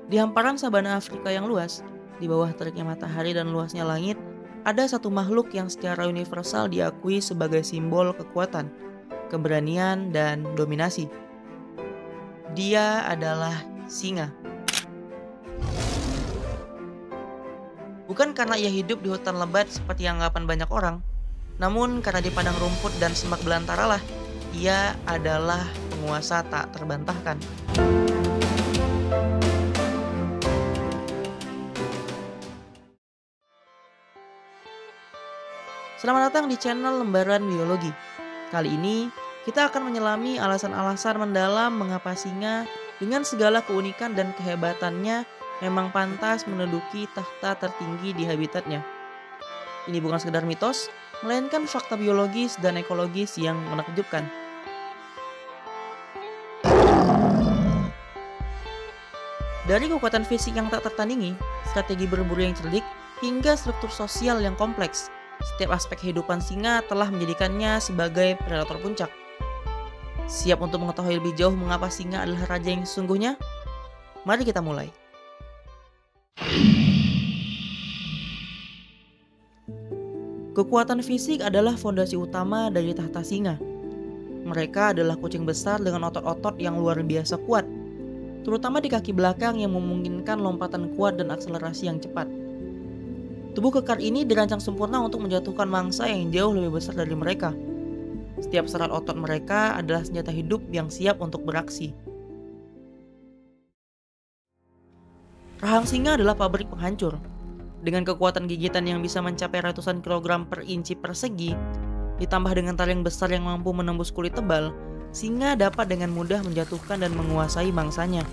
Di hamparan sabana Afrika yang luas, di bawah teriknya matahari dan luasnya langit, ada satu makhluk yang secara universal diakui sebagai simbol kekuatan, keberanian, dan dominasi. Dia adalah singa. Bukan karena ia hidup di hutan lebat seperti anggapan banyak orang, namun karena di padang rumput dan semak belantara lah, ia adalah penguasa tak terbantahkan. Selamat datang di channel Lembaran Biologi. Kali ini kita akan menyelami alasan-alasan mendalam mengapa singa dengan segala keunikan dan kehebatannya memang pantas menduduki takhta tertinggi di habitatnya. Ini bukan sekedar mitos, melainkan fakta biologis dan ekologis yang menakjubkan. Dari kekuatan fisik yang tak tertandingi, strategi berburu yang cerdik, hingga struktur sosial yang kompleks, setiap aspek kehidupan singa telah menjadikannya sebagai predator puncak. Siap untuk mengetahui lebih jauh mengapa singa adalah raja yang sesungguhnya? Mari kita mulai. Kekuatan fisik adalah fondasi utama dari tahta singa. Mereka adalah kucing besar dengan otot-otot yang luar biasa kuat, terutama di kaki belakang yang memungkinkan lompatan kuat dan akselerasi yang cepat. Tubuh kekar ini dirancang sempurna untuk menjatuhkan mangsa yang jauh lebih besar dari mereka. Setiap serat otot mereka adalah senjata hidup yang siap untuk beraksi. Rahang singa adalah pabrik penghancur. Dengan kekuatan gigitan yang bisa mencapai ratusan kilogram per inci persegi, ditambah dengan taring besar yang mampu menembus kulit tebal, singa dapat dengan mudah menjatuhkan dan menguasai mangsanya.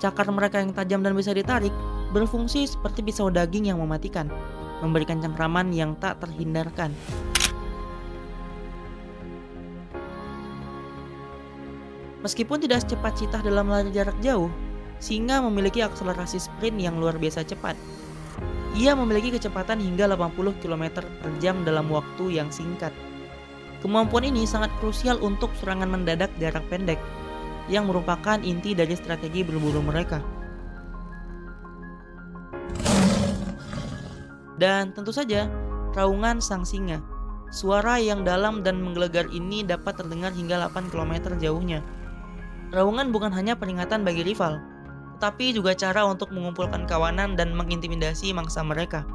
Cakar mereka yang tajam dan bisa ditarik berfungsi seperti pisau daging yang mematikan, memberikan cengkraman yang tak terhindarkan. Meskipun tidak secepat cheetah dalam lari jarak jauh, singa memiliki akselerasi sprint yang luar biasa cepat. Ia memiliki kecepatan hingga 80 km per jam dalam waktu yang singkat. Kemampuan ini sangat krusial untuk serangan mendadak jarak pendek, yang merupakan inti dari strategi berburu mereka. Dan tentu saja, raungan sang singa. Suara yang dalam dan menggelegar ini dapat terdengar hingga 8 km jauhnya. Raungan bukan hanya peringatan bagi rival, tetapi juga cara untuk mengumpulkan kawanan dan mengintimidasi mangsa mereka,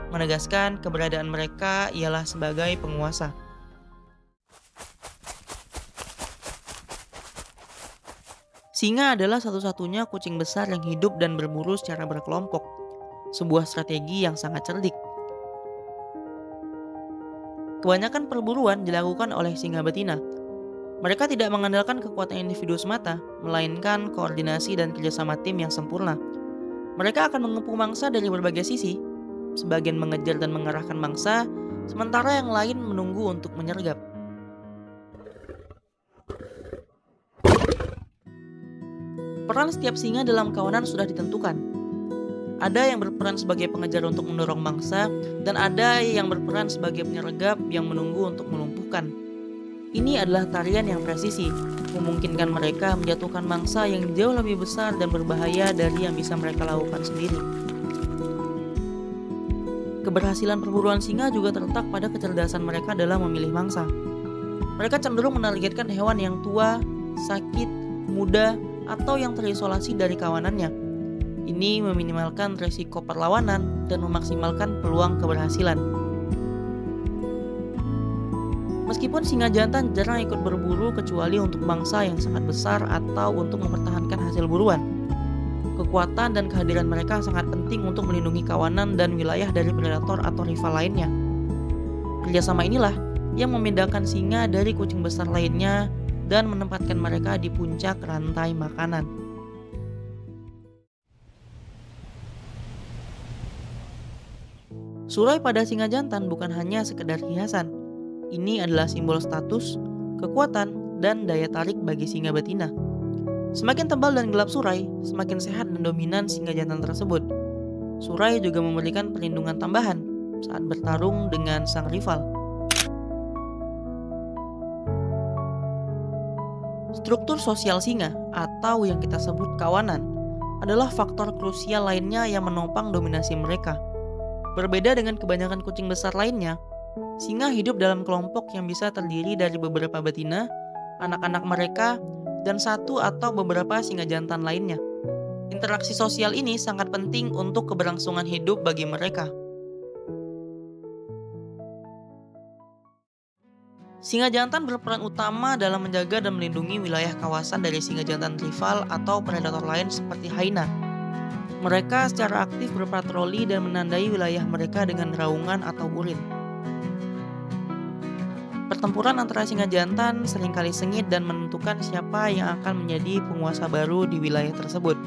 menegaskan keberadaan mereka ialah sebagai penguasa. Singa adalah satu-satunya kucing besar yang hidup dan berburu secara berkelompok. Sebuah strategi yang sangat cerdik. Kebanyakan perburuan dilakukan oleh singa betina. Mereka tidak mengandalkan kekuatan individu semata, melainkan koordinasi dan kerjasama tim yang sempurna. Mereka akan mengepung mangsa dari berbagai sisi, sebagian mengejar dan mengarahkan mangsa, sementara yang lain menunggu untuk menyergap. Peran setiap singa dalam kawanan sudah ditentukan. Ada yang berperan sebagai pengejar untuk mendorong mangsa, dan ada yang berperan sebagai penyergap yang menunggu untuk melumpuhkan. Ini adalah tarian yang presisi, memungkinkan mereka menjatuhkan mangsa yang jauh lebih besar dan berbahaya dari yang bisa mereka lakukan sendiri. Keberhasilan perburuan singa juga terletak pada kecerdasan mereka dalam memilih mangsa. Mereka cenderung menargetkan hewan yang tua, sakit, muda, atau yang terisolasi dari kawanannya. Ini meminimalkan risiko perlawanan dan memaksimalkan peluang keberhasilan. Meskipun singa jantan jarang ikut berburu kecuali untuk mangsa yang sangat besar atau untuk mempertahankan hasil buruan, kekuatan dan kehadiran mereka sangat penting untuk melindungi kawanan dan wilayah dari predator atau rival lainnya. Kerjasama inilah yang membedakan singa dari kucing besar lainnya dan menempatkan mereka di puncak rantai makanan. Surai pada singa jantan bukan hanya sekedar hiasan. Ini adalah simbol status, kekuatan, dan daya tarik bagi singa betina. Semakin tebal dan gelap surai, semakin sehat dan dominan singa jantan tersebut. Surai juga memberikan perlindungan tambahan saat bertarung dengan sang rival. Struktur sosial singa atau yang kita sebut kawanan adalah faktor krusial lainnya yang menopang dominasi mereka. Berbeda dengan kebanyakan kucing besar lainnya, singa hidup dalam kelompok yang bisa terdiri dari beberapa betina, anak-anak mereka, dan satu atau beberapa singa jantan lainnya. Interaksi sosial ini sangat penting untuk keberlangsungan hidup bagi mereka. Singa jantan berperan utama dalam menjaga dan melindungi wilayah kawasan dari singa jantan rival atau predator lain seperti hyena. Mereka secara aktif berpatroli dan menandai wilayah mereka dengan raungan atau urin. Pertempuran antara singa jantan seringkali sengit dan menentukan siapa yang akan menjadi penguasa baru di wilayah tersebut.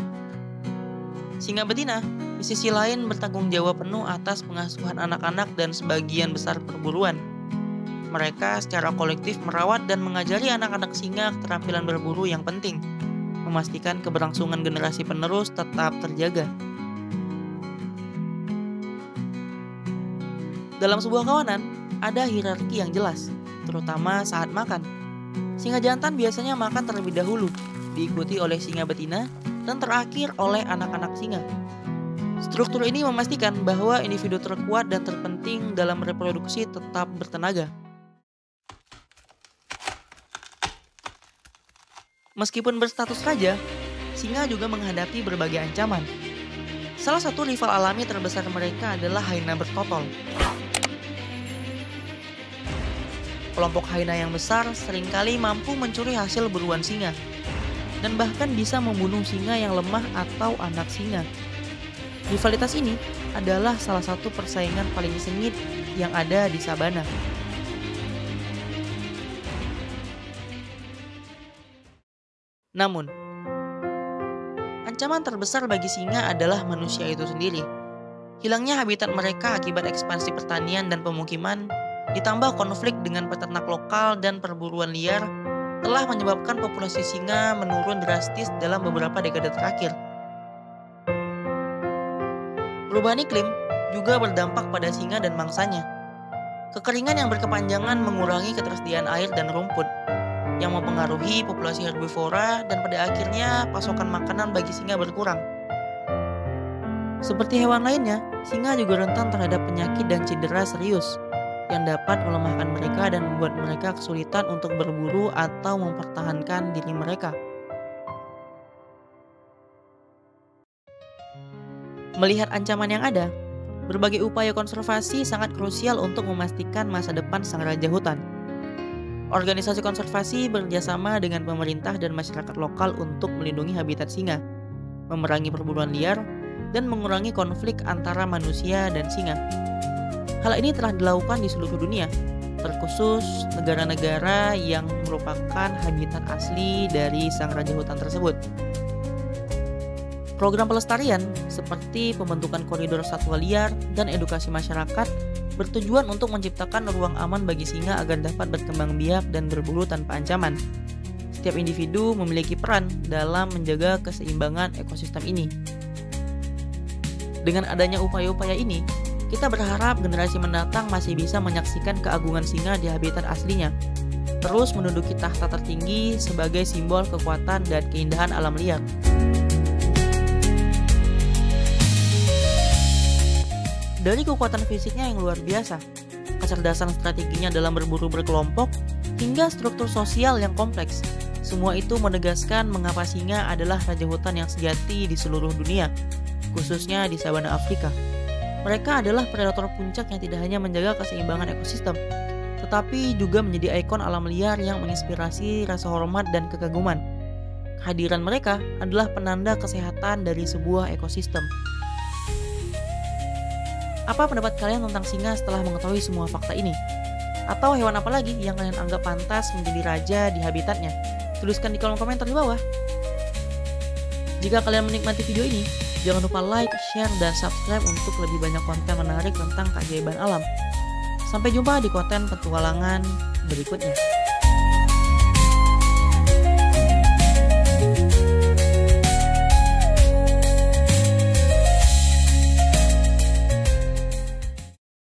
Singa betina, di sisi lain, bertanggung jawab penuh atas pengasuhan anak-anak dan sebagian besar perburuan. Mereka secara kolektif merawat dan mengajari anak-anak singa keterampilan berburu yang penting, memastikan keberlangsungan generasi penerus tetap terjaga. Dalam sebuah kawanan, ada hierarki yang jelas, terutama saat makan. Singa jantan biasanya makan terlebih dahulu, diikuti oleh singa betina, dan terakhir oleh anak-anak singa. Struktur ini memastikan bahwa individu terkuat dan terpenting dalam reproduksi tetap bertenaga. Meskipun berstatus raja, singa juga menghadapi berbagai ancaman. Salah satu rival alami terbesar mereka adalah hyena bertotol. Kelompok hyena yang besar seringkali mampu mencuri hasil buruan singa, dan bahkan bisa membunuh singa yang lemah atau anak singa. Rivalitas ini adalah salah satu persaingan paling sengit yang ada di sabana. Namun, ancaman terbesar bagi singa adalah manusia itu sendiri. Hilangnya habitat mereka akibat ekspansi pertanian dan pemukiman, ditambah konflik dengan peternak lokal dan perburuan liar, telah menyebabkan populasi singa menurun drastis dalam beberapa dekade terakhir. Perubahan iklim juga berdampak pada singa dan mangsanya. Kekeringan yang berkepanjangan mengurangi ketersediaan air dan rumput, yang mempengaruhi populasi herbivora dan pada akhirnya pasokan makanan bagi singa berkurang. Seperti hewan lainnya, singa juga rentan terhadap penyakit dan cedera serius yang dapat melemahkan mereka dan membuat mereka kesulitan untuk berburu atau mempertahankan diri mereka. Melihat ancaman yang ada, berbagai upaya konservasi sangat krusial untuk memastikan masa depan sang raja hutan. Organisasi konservasi bekerjasama dengan pemerintah dan masyarakat lokal untuk melindungi habitat singa, memerangi perburuan liar, dan mengurangi konflik antara manusia dan singa. Hal ini telah dilakukan di seluruh dunia, terkhusus negara-negara yang merupakan habitat asli dari sang raja hutan tersebut. Program pelestarian seperti pembentukan koridor satwa liar dan edukasi masyarakat bertujuan untuk menciptakan ruang aman bagi singa agar dapat berkembang biak dan berburu tanpa ancaman. Setiap individu memiliki peran dalam menjaga keseimbangan ekosistem ini. Dengan adanya upaya-upaya ini, kita berharap generasi mendatang masih bisa menyaksikan keagungan singa di habitat aslinya, terus menduduki tahta tertinggi sebagai simbol kekuatan dan keindahan alam liar. Dari kekuatan fisiknya yang luar biasa, kecerdasan strateginya dalam berburu berkelompok, hingga struktur sosial yang kompleks, semua itu menegaskan mengapa singa adalah raja hutan yang sejati di seluruh dunia, khususnya di sabana Afrika. Mereka adalah predator puncak yang tidak hanya menjaga keseimbangan ekosistem, tetapi juga menjadi ikon alam liar yang menginspirasi rasa hormat dan kekaguman. Kehadiran mereka adalah penanda kesehatan dari sebuah ekosistem. Apa pendapat kalian tentang singa setelah mengetahui semua fakta ini? Atau hewan apa lagi yang kalian anggap pantas menjadi raja di habitatnya? Tuliskan di kolom komentar di bawah. Jika kalian menikmati video ini, jangan lupa like, share, dan subscribe untuk lebih banyak konten menarik tentang keajaiban alam. Sampai jumpa di konten petualangan berikutnya.